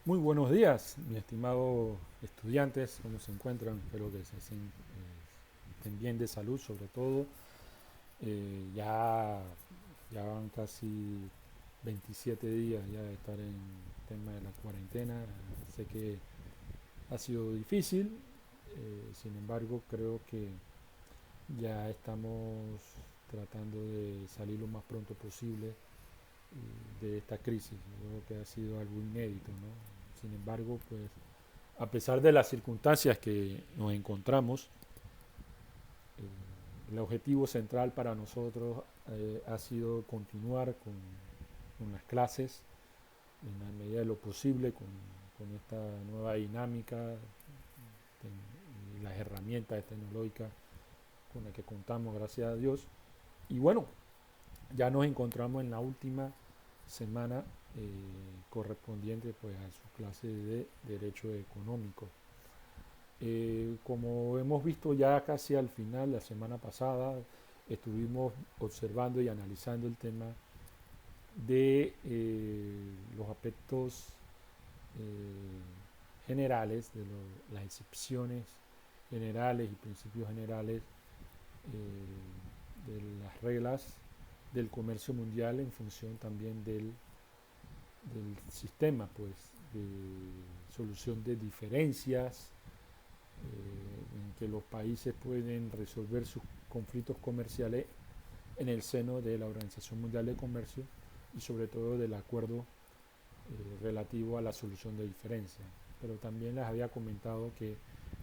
Muy buenos días, mis estimados estudiantes, ¿cómo se encuentran? Espero que estén bien de salud, sobre todo. Ya van casi 27 días ya de estar en el tema de la cuarentena. Sé que ha sido difícil, sin embargo creo que ya estamos tratando de salir lo más pronto posible de esta crisis. Yo creo que ha sido algo inédito, ¿no? Sin embargo, pues a pesar de las circunstancias que nos encontramos, el objetivo central para nosotros ha sido continuar con las clases en la medida de lo posible, con esta nueva dinámica y las herramientas tecnológicas con las que contamos, gracias a Dios. Y bueno, ya nos encontramos en la última semana correspondiente pues a su clase de Derecho Económico. Como hemos visto ya casi al final, la semana pasada, estuvimos observando y analizando el tema de los aspectos generales, las excepciones generales y principios generales de las reglas del comercio mundial en función también del sistema pues, de solución de diferencias, en que los países pueden resolver sus conflictos comerciales en el seno de la Organización Mundial de Comercio y sobre todo del acuerdo relativo a la solución de diferencias. Pero también les había comentado que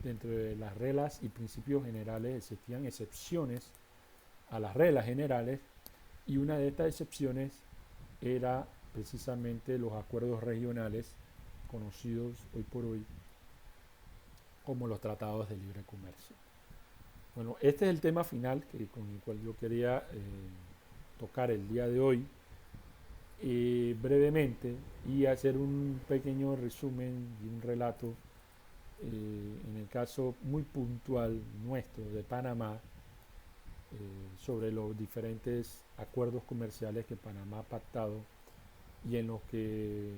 dentro de las reglas y principios generales existían excepciones a las reglas generales y una de estas excepciones era precisamente los acuerdos regionales conocidos hoy por hoy como los tratados de libre comercio. Bueno, este es el tema final con el cual yo quería tocar el día de hoy brevemente y hacer un pequeño resumen y un relato en el caso muy puntual nuestro de Panamá sobre los diferentes acuerdos comerciales que Panamá ha pactado y en los que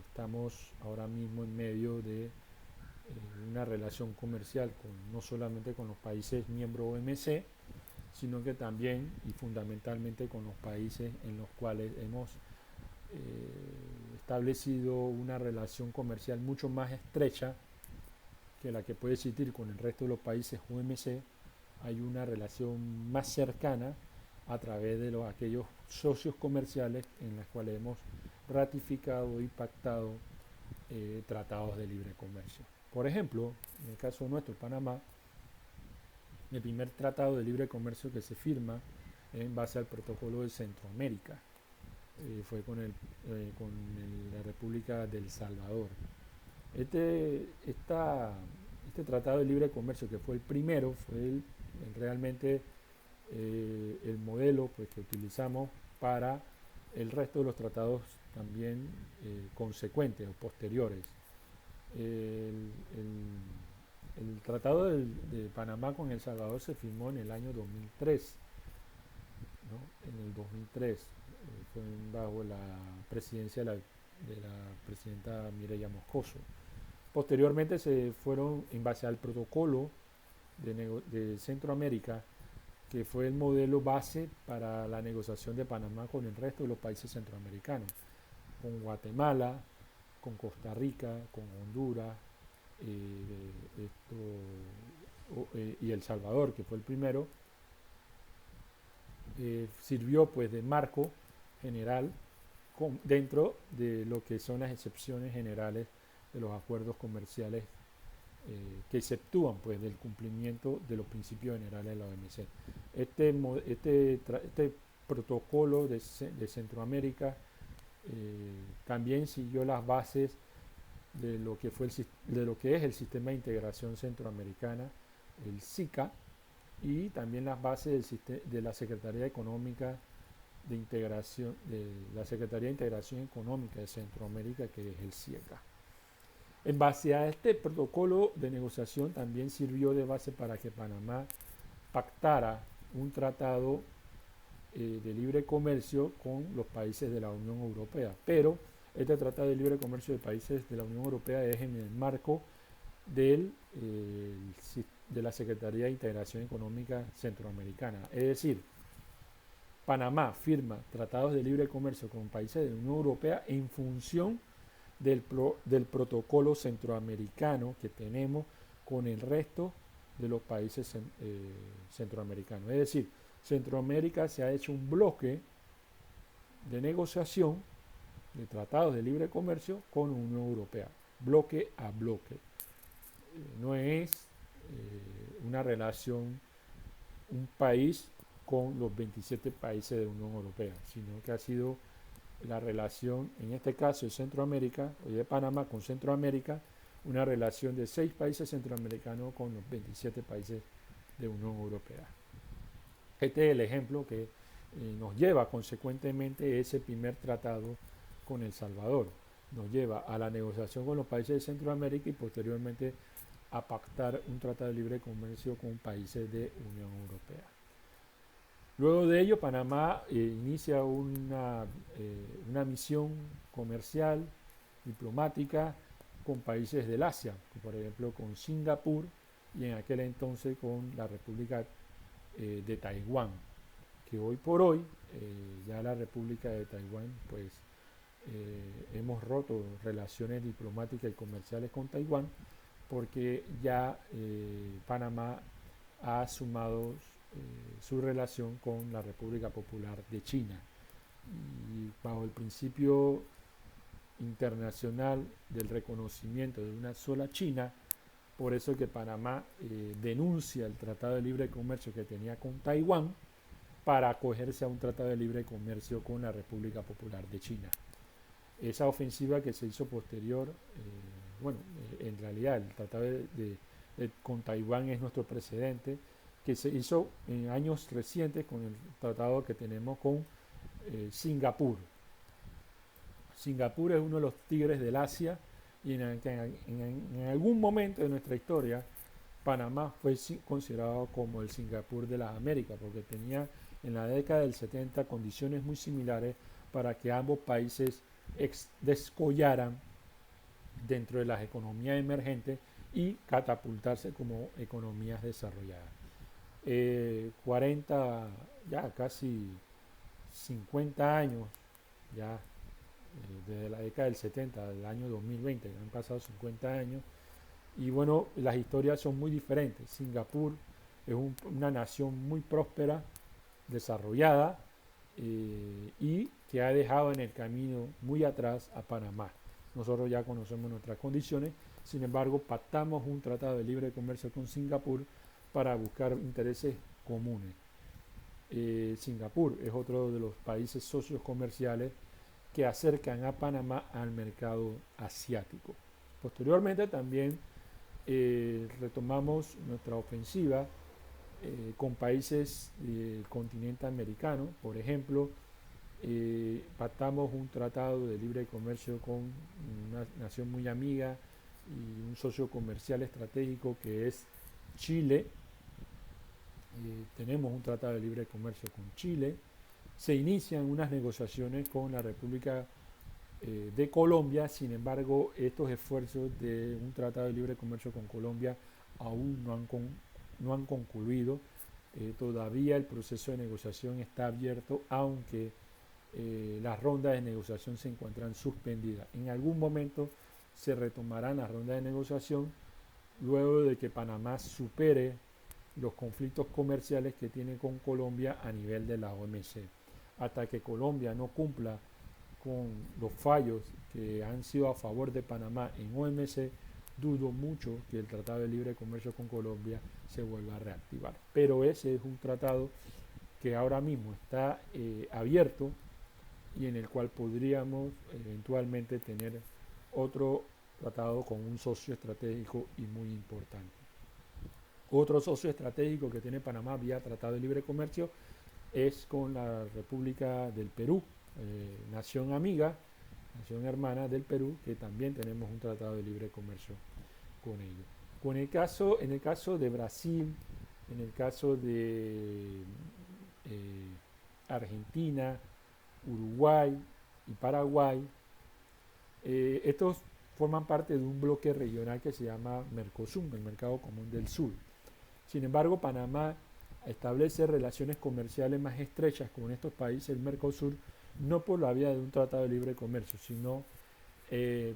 estamos ahora mismo en medio de una relación comercial no solamente con los países miembros OMC, sino que también y fundamentalmente con los países en los cuales hemos establecido una relación comercial mucho más estrecha que la que puede existir con el resto de los países OMC. Hay una relación más cercana a través de aquellos socios comerciales en los cuales hemos ratificado y pactado tratados de libre comercio. Por ejemplo, en el caso nuestro, Panamá, el primer tratado de libre comercio que se firma en base al protocolo de Centroamérica fue con la República del Salvador. Este tratado de libre comercio, que fue el primero, fue realmente el modelo pues, que utilizamos para el resto de los tratados también consecuentes o posteriores. El tratado de Panamá con El Salvador se firmó en el año 2003, ¿no? En el 2003 fue bajo la presidencia de la presidenta Mireya Moscoso. Posteriormente se fueron en base al protocolo de Centroamérica, que fue el modelo base para la negociación de Panamá con el resto de los países centroamericanos, con Guatemala, con Costa Rica, con Honduras y El Salvador, que fue el primero, sirvió pues de marco general dentro de lo que son las excepciones generales de los acuerdos comerciales que exceptúan pues del cumplimiento de los principios generales de la OMC. Este protocolo de Centroamérica también siguió las bases de lo que es el sistema de integración centroamericana, el SICA, y también las bases de la Secretaría Económica de la Secretaría de Integración Económica de Centroamérica, que es el CIECA. En base a este protocolo de negociación también sirvió de base para que Panamá pactara un tratado de libre comercio con los países de la Unión Europea, pero Este Tratado de Libre Comercio de países de la Unión Europea es en el marco del, de la Secretaría de Integración Económica Centroamericana. Es decir, Panamá firma tratados de libre comercio con países de la Unión Europea en función del protocolo centroamericano que tenemos con el resto de los países centroamericanos. Es decir, Centroamérica se ha hecho un bloque de negociación de tratados de libre comercio con la Unión Europea, bloque a bloque. No es una relación, un país con los 27 países de la Unión Europea, sino que ha sido la relación, en este caso de Centroamérica, o de Panamá con Centroamérica, una relación de 6 países centroamericanos con los 27 países de la Unión Europea. Este es el ejemplo que nos lleva consecuentemente ese primer tratado con El Salvador. Nos lleva a la negociación con los países de Centroamérica y posteriormente a pactar un tratado de libre comercio con países de Unión Europea. Luego de ello, Panamá inicia una misión comercial, diplomática, con países del Asia, por ejemplo con Singapur y en aquel entonces con la República de Taiwán, que hoy por hoy ya la República de Taiwán pues hemos roto relaciones diplomáticas y comerciales con Taiwán porque ya Panamá ha sumado su relación con la República Popular de China y bajo el principio internacional del reconocimiento de una sola China. Por eso que Panamá denuncia el Tratado de Libre Comercio que tenía con Taiwán para acogerse a un Tratado de Libre Comercio con la República Popular de China. Esa ofensiva que se hizo posterior, en realidad el Tratado con Taiwán es nuestro precedente, que se hizo en años recientes con el tratado que tenemos con Singapur. Singapur es uno de los tigres del Asia y en algún momento de nuestra historia Panamá fue considerado como el Singapur de las Américas porque tenía en la década del 70 condiciones muy similares para que ambos países descollaran dentro de las economías emergentes y catapultarse como economías desarrolladas. 40, ya casi 50 años, ya desde la década del 70, del año 2020, han pasado 50 años, y bueno, las historias son muy diferentes. Singapur es una nación muy próspera, desarrollada, y que ha dejado en el camino muy atrás a Panamá. Nosotros ya conocemos nuestras condiciones, sin embargo, pactamos un tratado de libre comercio con Singapur para buscar intereses comunes. Singapur es otro de los países socios comerciales que acercan a Panamá al mercado asiático. Posteriormente también retomamos nuestra ofensiva con países del continente americano. Por ejemplo, pactamos un tratado de libre comercio con una nación muy amiga y un socio comercial estratégico que es Chile. Tenemos un tratado de libre comercio con Chile. Se inician unas negociaciones con la República de Colombia. Sin embargo, estos esfuerzos de un tratado de libre comercio con Colombia aún no han concluido. Todavía el proceso de negociación está abierto, aunque las rondas de negociación se encuentran suspendidas. En algún momento se retomarán las rondas de negociación luego de que Panamá supere los conflictos comerciales que tiene con Colombia a nivel de la OMC. Hasta que Colombia no cumpla con los fallos que han sido a favor de Panamá en OMC, dudo mucho que el Tratado de Libre Comercio con Colombia se vuelva a reactivar. Pero ese es un tratado que ahora mismo está abierto y en el cual podríamos eventualmente tener otro tratado con un socio estratégico y muy importante. Otro socio estratégico que tiene Panamá vía Tratado de Libre Comercio es con la República del Perú, nación amiga, nación hermana del Perú, que también tenemos un tratado de libre comercio con ellos. En el caso de Brasil, en el caso de Argentina, Uruguay y Paraguay, Estos forman parte de un bloque regional que se llama Mercosur, el Mercado Común del Sur. Sin embargo, Panamá establece relaciones comerciales más estrechas con estos países del Mercosur, no por la vía de un tratado de libre comercio, sino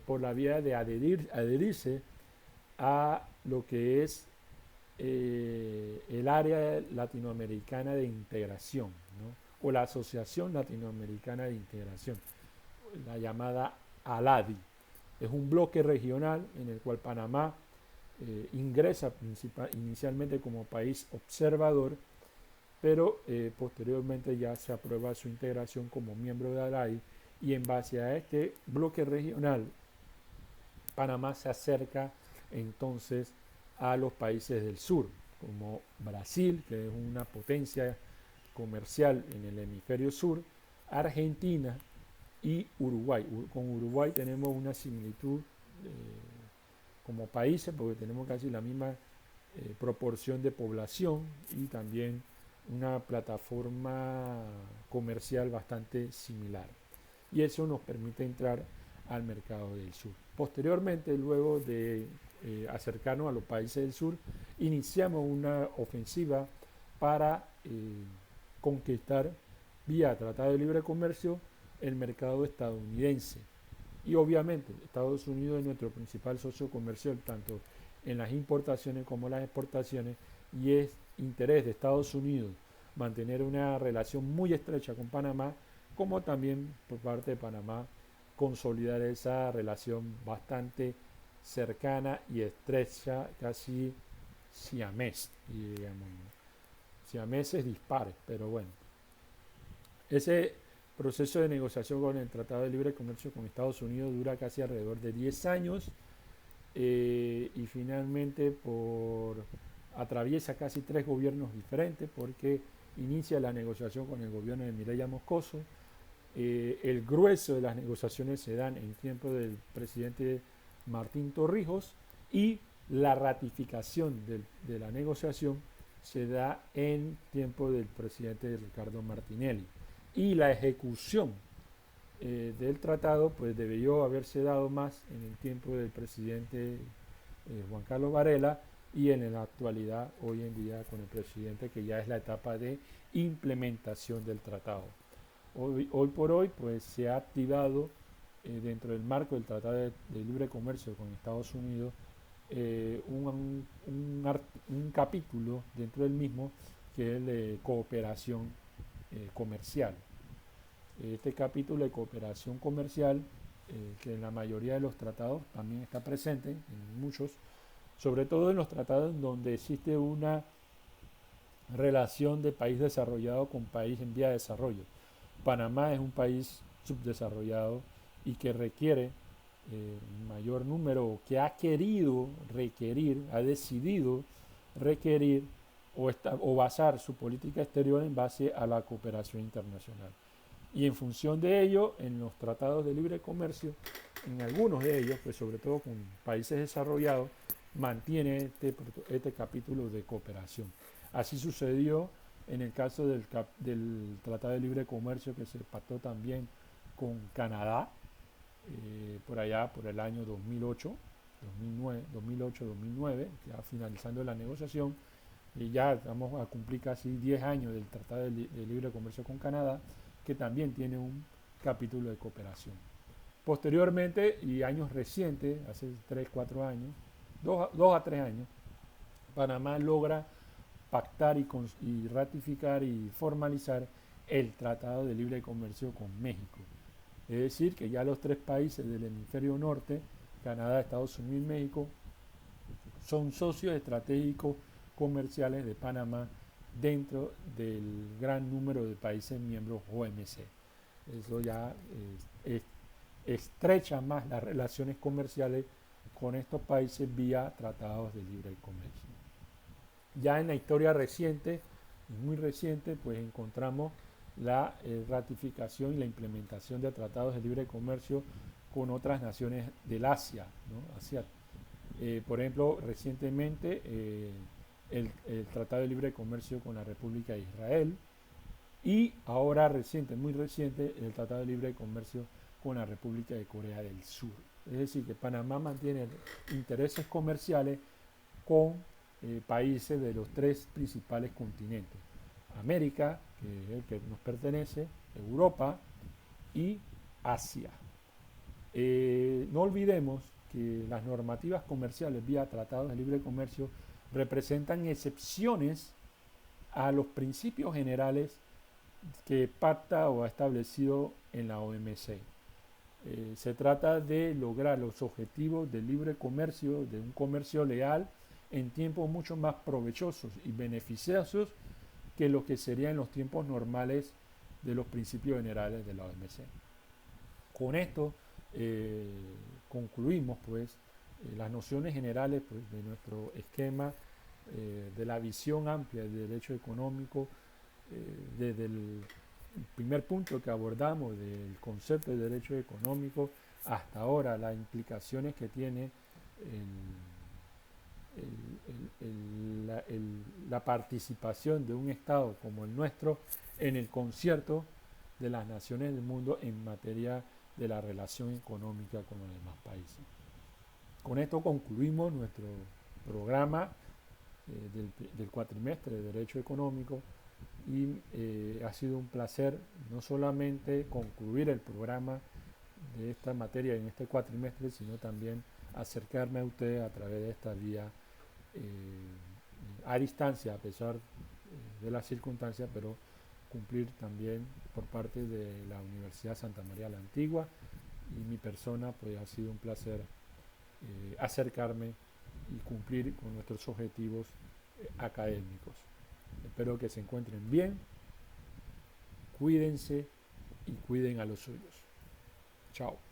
por la vía de adherirse a lo que es el área latinoamericana de integración, ¿no? O la Asociación Latinoamericana de Integración, la llamada ALADI. Es un bloque regional en el cual Panamá ingresa inicialmente como país observador, pero posteriormente ya se aprueba su integración como miembro de ALADI, y en base a este bloque regional Panamá se acerca entonces a los países del sur, como Brasil, que es una potencia comercial en el hemisferio sur, Argentina y Uruguay. Con Uruguay tenemos una similitud como países, porque tenemos casi la misma proporción de población y también una plataforma comercial bastante similar. Y eso nos permite entrar al mercado del sur. Posteriormente, luego de acercarnos a los países del sur, iniciamos una ofensiva para conquistar vía Tratado de Libre Comercio el mercado estadounidense. Y obviamente Estados Unidos es nuestro principal socio comercial, tanto en las importaciones como las exportaciones, y es interés de Estados Unidos mantener una relación muy estrecha con Panamá, como también por parte de Panamá consolidar esa relación bastante cercana y estrecha, casi siamés, digamos, siameses dispares, pero bueno. Ese proceso de negociación con el Tratado de Libre Comercio con Estados Unidos dura casi alrededor de 10 años y finalmente atraviesa casi 3 gobiernos diferentes, porque inicia la negociación con el gobierno de Mireya Moscoso. El grueso de las negociaciones se dan en tiempo del presidente Martín Torrijos, y la ratificación de la negociación se da en tiempo del presidente Ricardo Martinelli, y la ejecución del tratado pues debió haberse dado más en el tiempo del presidente Juan Carlos Varela, y en la actualidad hoy en día con el presidente, que ya es la etapa de implementación del tratado. Hoy por hoy pues se ha activado dentro del marco del Tratado de Libre Comercio con Estados Unidos un capítulo dentro del mismo, que es el de cooperación comercial. Este capítulo de cooperación comercial, que en la mayoría de los tratados también está presente, en muchos, sobre todo en los tratados en donde existe una relación de país desarrollado con país en vía de desarrollo. Panamá es un país subdesarrollado y que requiere mayor número, que ha querido requerir, ha decidido requerir o basar su política exterior en base a la cooperación internacional. Y en función de ello, en los tratados de libre comercio, en algunos de ellos, pues sobre todo con países desarrollados, mantiene este capítulo de cooperación. Así sucedió en el caso del Tratado de Libre Comercio que se pactó también con Canadá, por allá por el año 2008-2009, ya finalizando la negociación, y ya vamos a cumplir casi 10 años del Tratado de Libre Comercio con Canadá, que también tiene un capítulo de cooperación. Posteriormente, y años recientes, hace 3-4 años, 2 a 3 años, Panamá logra pactar y ratificar y formalizar el Tratado de Libre Comercio con México. Es decir, que ya los 3 países del hemisferio norte, Canadá, Estados Unidos y México, son socios estratégicos comerciales de Panamá dentro del gran número de países miembros OMC. Eso ya estrecha más las relaciones comerciales con estos países vía tratados de libre comercio. Ya en la historia reciente, muy reciente, pues encontramos la ratificación y la implementación de tratados de libre comercio con otras naciones del Asia, ¿no? Por ejemplo, recientemente el Tratado de Libre Comercio con la República de Israel, y ahora muy reciente, el Tratado de Libre Comercio con la República de Corea del Sur. Es decir, que Panamá mantiene intereses comerciales con países de los tres principales continentes. América, que es el que nos pertenece, Europa y Asia. No olvidemos que las normativas comerciales vía tratados de libre comercio representan excepciones a los principios generales que pacta o ha establecido en la OMC. Se trata de lograr los objetivos del libre comercio, de un comercio leal, en tiempos mucho más provechosos y beneficiosos que lo que sería en los tiempos normales de los principios generales de la OMC. Con esto concluimos pues las nociones generales pues, de nuestro esquema, de la visión amplia del derecho económico, desde el primer punto que abordamos del concepto de derecho económico hasta ahora las implicaciones que tiene la participación de un Estado como el nuestro en el concierto de las naciones del mundo en materia de la relación económica con los demás países. Con esto concluimos nuestro programa del cuatrimestre de Derecho Económico y ha sido un placer no solamente concluir el programa de esta materia en este cuatrimestre, sino también acercarme a ustedes a través de esta vía a distancia, a pesar de las circunstancias, pero cumplir también por parte de la Universidad Santa María la Antigua y mi persona, pues ha sido un placer acercarme y cumplir con nuestros objetivos académicos. Espero que se encuentren bien, cuídense y cuiden a los suyos. Chao.